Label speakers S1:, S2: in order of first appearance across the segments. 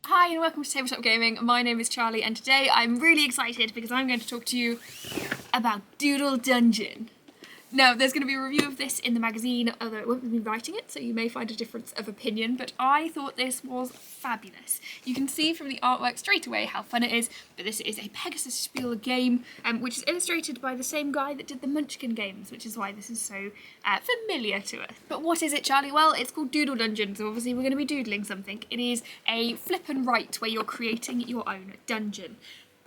S1: Hi and welcome to Tabletop Gaming. My name is Charlie and today I'm really excited because I'm going to talk to you about Doodle Dungeon. Now, there's going to be a review of this in the magazine, although I won't be writing it, so you may find a difference of opinion, but I thought this was fabulous. You can see from the artwork straight away how fun it is, but this is a Pegasus Spiel game, which is illustrated by the same guy that did the Munchkin games, which is why this is so familiar to us. But what is it, Charlie? Well, it's called Doodle Dungeon, so obviously we're going to be doodling something. It is a flip and write where you're creating your own dungeon.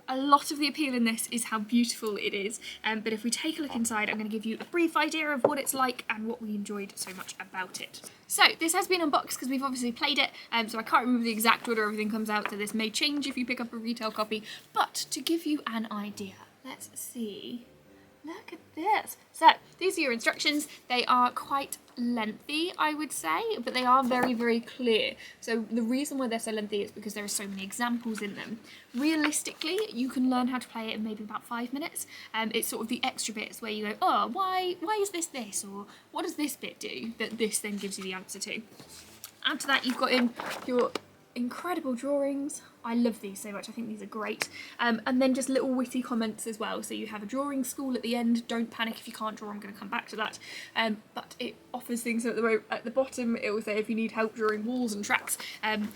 S1: A lot of the appeal in this is how beautiful it is, but if we take a look inside, I'm going to give you a brief idea of what it's like and what we enjoyed so much about it. So, this has been unboxed because we've obviously played it, so I can't remember the exact order everything comes out, so this may change if you pick up a retail copy, but to give you an idea, let's see. Look at this. So, these are your instructions. They are quite lengthy, I would say, but they are very, very clear. So the reason why they're so lengthy is because there are so many examples in them. Realistically, you can learn how to play it in maybe about 5 minutes. It's sort of the extra bits where you go, oh, why is this? Or what does this bit do? That this then gives you the answer to. Add to that, you've got in your incredible drawings. I love these so much. I think these are great. And then just little witty comments as well. So you have a drawing school at the end. Don't panic if you can't draw. I'm going to come back to that. But it offers things at the bottom. It will say if you need help drawing walls and tracks,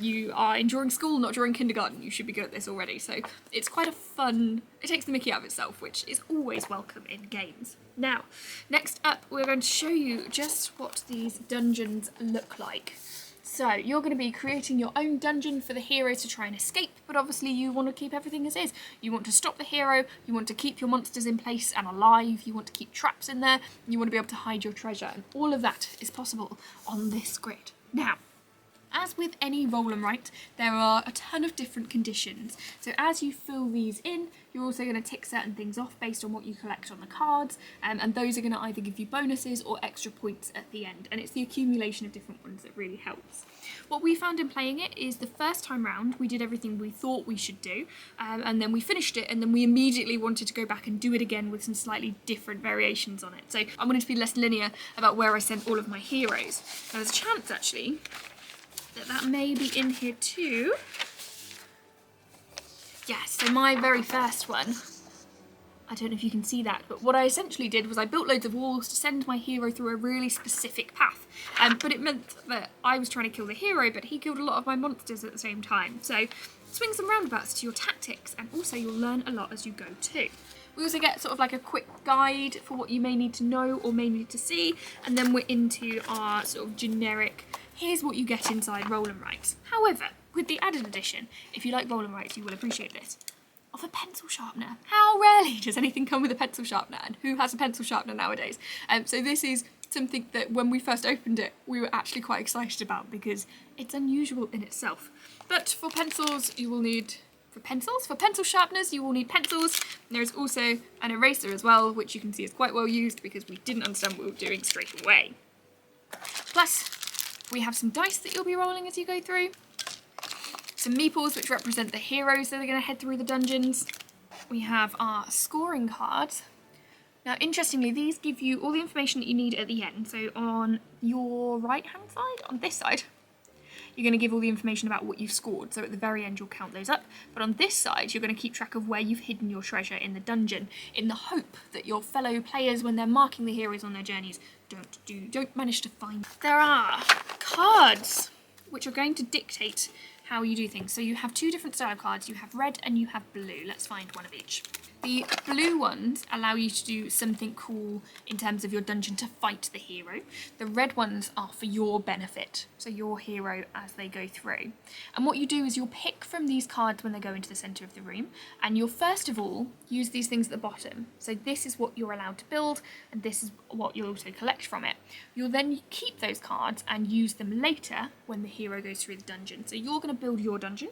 S1: you are in drawing school, not drawing kindergarten. You should be good at this already. So it's quite a fun. It takes the mickey out of itself, which is always welcome in games. Now, next up, we're going to show you just what these dungeons look like. So, you're going to be creating your own dungeon for the hero to try and escape, but obviously you want to keep everything as is. You want to stop the hero, you want to keep your monsters in place and alive, you want to keep traps in there, you want to be able to hide your treasure, and all of that is possible on this grid. Now, as with any roll and write, there are a ton of different conditions. So as you fill these in, you're also going to tick certain things off based on what you collect on the cards, and those are going to either give you bonuses or extra points at the end, and it's the accumulation of different ones that really helps. What we found in playing it is the first time round we did everything we thought we should do, and then we finished it, and then we immediately wanted to go back and do it again with some slightly different variations on it. So I wanted to be less linear about where I sent all of my heroes. Now there's a chance actually that may be in here too. Yes, so my very first one, I don't know if you can see that, but what I essentially did was I built loads of walls to send my hero through a really specific path. But it meant that I was trying to kill the hero, but he killed a lot of my monsters at the same time. So swing some roundabouts to your tactics, and also you'll learn a lot as you go too. We also get sort of like a quick guide for what you may need to know or may need to see, and then we're into our sort of generic, here's what you get inside roll and writes. However, with the added addition, if you like roll and writes, you will appreciate this, of a pencil sharpener. How rarely does anything come with a pencil sharpener, and who has a pencil sharpener nowadays? So this is something that when we first opened it, we were actually quite excited about because it's unusual in itself. But for pencils, you will need for pencil sharpeners, you will need pencils. And there is also an eraser as well, which you can see is quite well used because we didn't understand what we were doing straight away. Plus, we have some dice that you'll be rolling as you go through. Some meeples, which represent the heroes that are going to head through the dungeons. We have our scoring cards. Now, interestingly, these give you all the information that you need at the end. So on your right-hand side, on this side, you're going to give all the information about what you've scored. So at the very end, you'll count those up. But on this side, you're going to keep track of where you've hidden your treasure in the dungeon, in the hope that your fellow players, when they're marking the heroes on their journeys, don't manage to find. There are cards which are going to dictate how you do things. So you have two different style cards. You have red and you have blue. Let's find one of each. The blue ones allow you to do something cool in terms of your dungeon to fight the hero. The red ones are for your benefit, so your hero as they go through. And what you do is you'll pick from these cards when they go into the centre of the room, and you'll first of all use these things at the bottom. So this is what you're allowed to build, and this is what you'll also collect from it. You'll then keep those cards and use them later when the hero goes through the dungeon. So you're going to build your dungeon.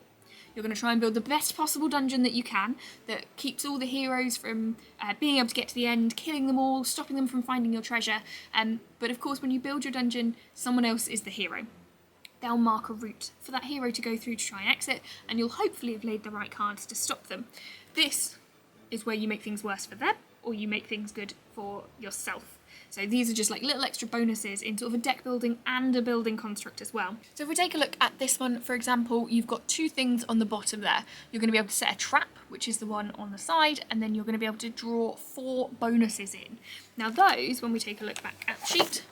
S1: You're going to try and build the best possible dungeon that you can that keeps all the heroes from being able to get to the end, killing them all, stopping them from finding your treasure. But of course, when you build your dungeon, someone else is the hero. They'll mark a route for that hero to go through to try and exit, and you'll hopefully have laid the right cards to stop them. This is where you make things worse for them, or you make things good for yourself. So these are just like little extra bonuses in sort of a deck building and a building construct as well. So if we take a look at this one, for example, you've got two things on the bottom there. You're going to be able to set a trap, which is the one on the side, and then you're going to be able to draw 4 bonuses in. Now those, when we take a look back at the sheet,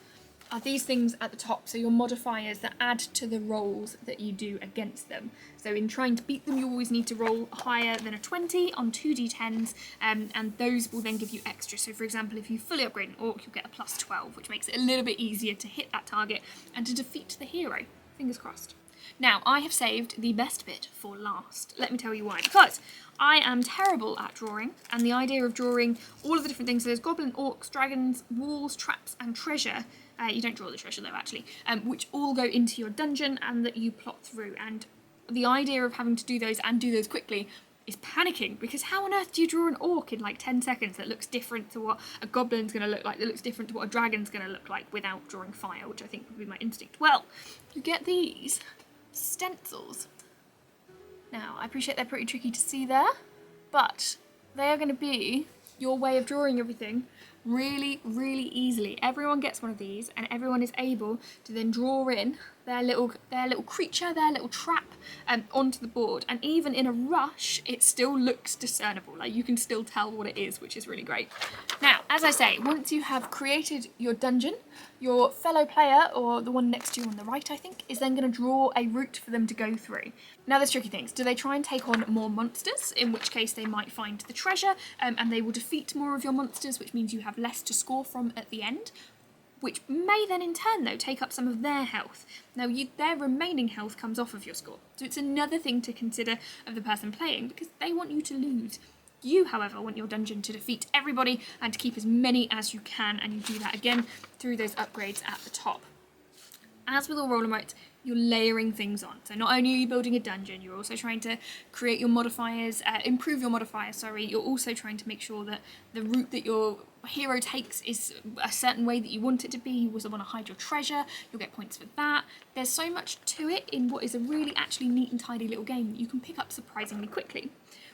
S1: are these things at the top, so your modifiers that add to the rolls that you do against them. So in trying to beat them, you always need to roll higher than a 20 on 2d10s, and those will then give you extra. So for example, if you fully upgrade an orc, you'll get a plus 12, which makes it a little bit easier to hit that target and to defeat the hero. Fingers crossed. Now, I have saved the best bit for last. Let me tell you why. Because I am terrible at drawing, and the idea of drawing all of the different things, so there's goblin, orcs, dragons, walls, traps, and treasure. You don't draw the treasure though, actually, which all go into your dungeon and that you plot through. And the idea of having to do those and do those quickly is panicking, because how on earth do you draw an orc in like 10 seconds that looks different to what a goblin's going to look like, that looks different to what a dragon's going to look like without drawing fire, which I think would be my instinct. Well, you get these stencils. Now, I appreciate they're pretty tricky to see there, but they are going to be your way of drawing everything really, really easily. Everyone gets one of these, and everyone is able to then draw in their little creature, their little trap onto the board. And even in a rush, it still looks discernible. Like, you can still tell what it is, which is really great. Now, as I say, once you have created your dungeon, your fellow player, or the one next to you on the right, I think, is then going to draw a route for them to go through. Now, there's tricky things. Do they try and take on more monsters, in which case they might find the treasure, and they will defeat more of your monsters, which means you have less to score from at the end, which may then in turn, though, take up some of their health. Now, their remaining health comes off of your score, so it's another thing to consider of the person playing, because they want you to lose. You, however, want your dungeon to defeat everybody and to keep as many as you can, and you do that again through those upgrades at the top. As with all roll and write, you're layering things on. So not only are you building a dungeon, you're also trying to create your modifiers, improve your modifiers, you're also trying to make sure that the route that your hero takes is a certain way that you want it to be. You also want to hide your treasure, you'll get points for that. There's so much to it in what is a really actually neat and tidy little game that you can pick up surprisingly quickly.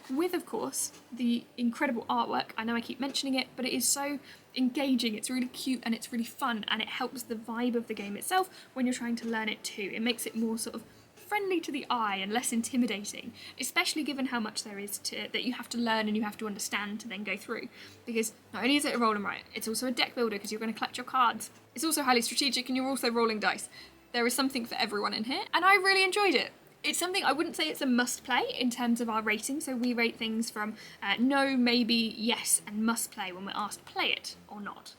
S1: With, of course, the incredible artwork. I know I keep mentioning it, but it is so engaging, it's really cute and it's really fun, and it helps the vibe of the game itself when you're trying to learn it too. It makes it more sort of friendly to the eye and less intimidating, especially given how much there is that you have to learn and you have to understand to then go through. Because not only is it a roll and write, it's also a deck builder because you're going to collect your cards. It's also highly strategic and you're also rolling dice. There is something for everyone in here, and I really enjoyed it. It's something, I wouldn't say it's a must play in terms of our rating, so we rate things from no, maybe, yes, and must play when we're asked to play it or not.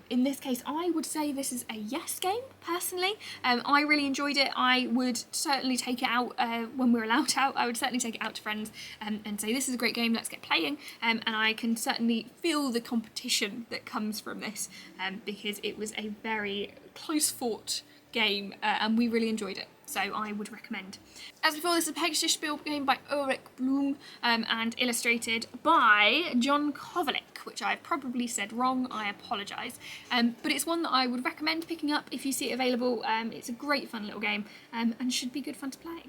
S1: In this case, I would say this is a yes game, personally. I really enjoyed it. I would certainly take it out when we're allowed out. I would certainly take it out to friends and say, this is a great game, let's get playing. And I can certainly feel the competition that comes from this because it was a very close-fought game and we really enjoyed it. So I would recommend. As before, this is a Pegasus Spiel game by Ulrich Blum and illustrated by John Kovalik, which I've probably said wrong, I apologise. But it's one that I would recommend picking up if you see it available. It's a great fun little game and should be good fun to play.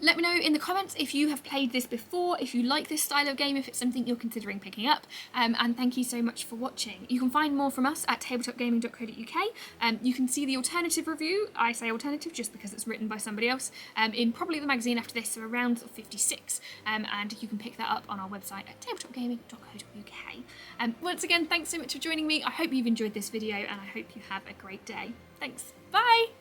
S1: Let me know in the comments if you have played this before, if you like this style of game, if it's something you're considering picking up, and thank you so much for watching. You can find more from us at tabletopgaming.co.uk. You can see the alternative review, I say alternative just because it's written by somebody else, in probably the magazine after this, so around 56, and you can pick that up on our website at tabletopgaming.co.uk. Once again, thanks so much for joining me. I hope you've enjoyed this video and I hope you have a great day. Thanks, bye!